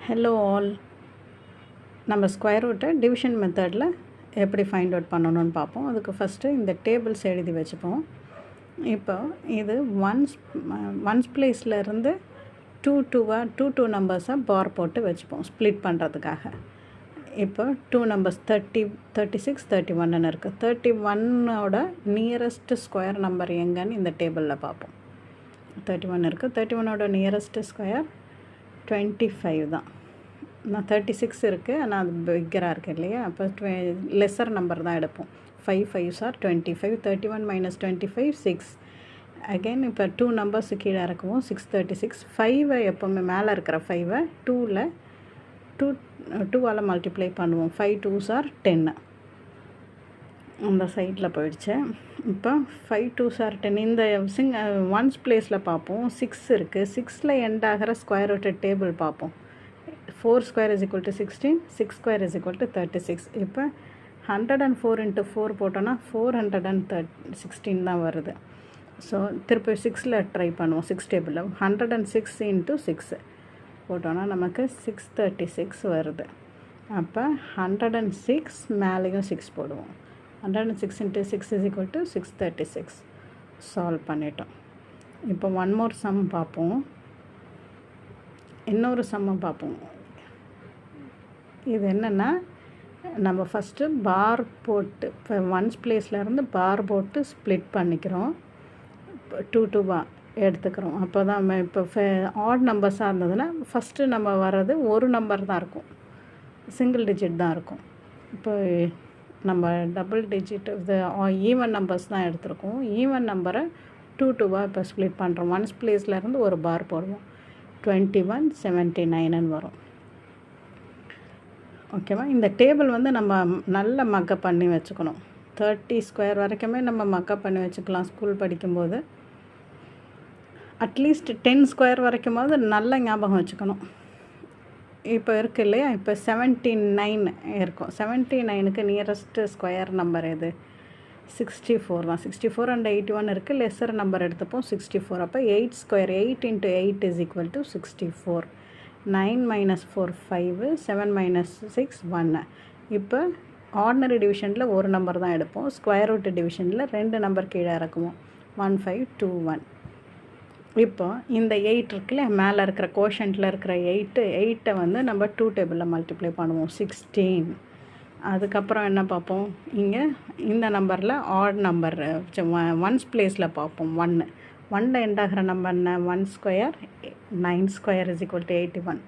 Hello all. நம்ம square ரூட்டை division மெத்தடில் எப்படி ஃபைண்ட் அவுட் பண்ணணும்னு பார்ப்போம். அதுக்கு ஃபஸ்ட்டு இந்த டேபிள்ஸ் எழுதி வச்சுப்போம். இப்போ இது ஒன்ஸ் பிளேஸில் இருந்து டூ நம்பர்ஸை பார் போட்டு வச்சுப்போம் ஸ்ப்ளிட் பண்ணுறதுக்காக. இப்போ 2 நம்பர்ஸ் 36 31 இருக்குது. 31ஓட நியரஸ்ட் ஸ்கொயர் நம்பர் எங்கன்னு இந்த டேபிளில் பார்ப்போம். 31 இருக்குது. 31ஓட நியரஸ்ட் ஸ்கொயர் 25 தான். நான் 36 இருக்குது, ஆனால் அது பிக்கராக இருக்குது இல்லையா? அப்போ லெஸர் நம்பர் தான் எடுப்போம். 5 5s are 25. 31 minus 25 6. அகெயின் இப்போ 2 நம்பர்ஸ் கீழே இறக்குவோம். 636. 5 எப்போவுமே மேலே இருக்கிற 5 2ஆல் மல்டிப்ளை பண்ணுவோம். 5 2s are 10. அந்த சைடில் போயிடுச்சு. இப்போ 5 2s are 10. இந்த ஒன்ஸ் பிளேஸில் பார்ப்போம். 6 இருக்குது. 6ல் எண்ட் ஆகிற ஸ்கொயர் ரூட்டட் டேபிள் பார்ப்போம். 4 square is equal to 16, 6 square is equal to 36. இப்போ 104 into 4 போட்டோன்னா 416 தான் வருது. ஸோ திருப்பி 6ல் ட்ரை பண்ணுவோம். 6 டேபிளில் 106 into 6 போட்டோன்னா நமக்கு 636 வருது. அப்போ 106 மேலேயும் 6 போடுவோம். 106 into 6 is equal to 636. Solve பண்ணிட்டோம். இப்போ ஒன் மோர் சம் பார்ப்போம். இன்னொரு சம்மை பார்ப்போம். இது என்னென்னா, நம்ம ஃபஸ்ட்டு பார் போட்டு இப்போ ஒன்ஸ் பிளேஸ்லேருந்து பார் போட்டு ஸ்ப்ளிட் பண்ணிக்கிறோம். இப்போ 2 பார் எடுத்துக்கிறோம். அப்போ தான் இப்போ ஆட் நம்பர்ஸாக இருந்ததுன்னா ஃபஸ்ட்டு நம்ம வர்றது ஒரு நம்பர் தான் இருக்கும், சிங்கிள் டிஜிட் தான் இருக்கும். இப்போ நம்ம டபுள் டிஜிட் இது ஈவன் நம்பர்ஸ் தான் எடுத்துருக்கோம். ஈவன் நம்பரை 2 பார் இப்போ ஸ்ப்ளிட் பண்ணுறோம். ஒன்ஸ் பிளேஸ்லேருந்து ஒரு பார் போடுவோம். 21 79 வரும். ஓகேவா? இந்த டேபிள் நம்ம நல்ல மக்கப் பண்ணி வச்சுக்கணும். 30 ஸ்கொயர் வரைக்குமே நம்ம மக்கப் பண்ணி வச்சுக்கலாம். ஸ்கூல் படிக்கும்போது அட்லீஸ்ட் 10 ஸ்கொயர் வரைக்கும்போது நல்ல ஞாபகம் வச்சுக்கணும். இப்போ இருக்குது இல்லையா? இப்போ 79 இருக்கும். 79க்கு நியரஸ்ட் ஸ்கொயர் நம்பர் எது? 64 தான். 64 and 81 இருக்குது. லெஸர் நம்பர் எடுத்துப்போம் 64. அப்போ 8 square 8 into 8 is equal to 64. 9 minus 4 5, 7 minus 6 1. இப்போ ஆர்டினரி டிவிஷனில் ஒரு நம்பர் தான் எடுப்போம். ஸ்கொயர் ரூட் டிவிஷனில் 2 நம்பர் கீழே இறக்குவோம். 1 5 2 1. இப்போ இந்த 8 இருக்குல்ல, மேலே இருக்கிற கோஷன்ட்டில் இருக்கிற 8 நம்ம 2 டேபிளில் மல்டிப்ளை பண்ணுவோம். 16. அதுக்கப்புறம் என்ன பார்ப்போம்? இங்கே இந்த நம்பரில் ஆட் நம்பர் ஒன்ஸ் பிளேஸில் பார்ப்போம். 1ல் எண்ட் ஆகிற நம்பர் என்ன? 1 square 9 square is equal to 81.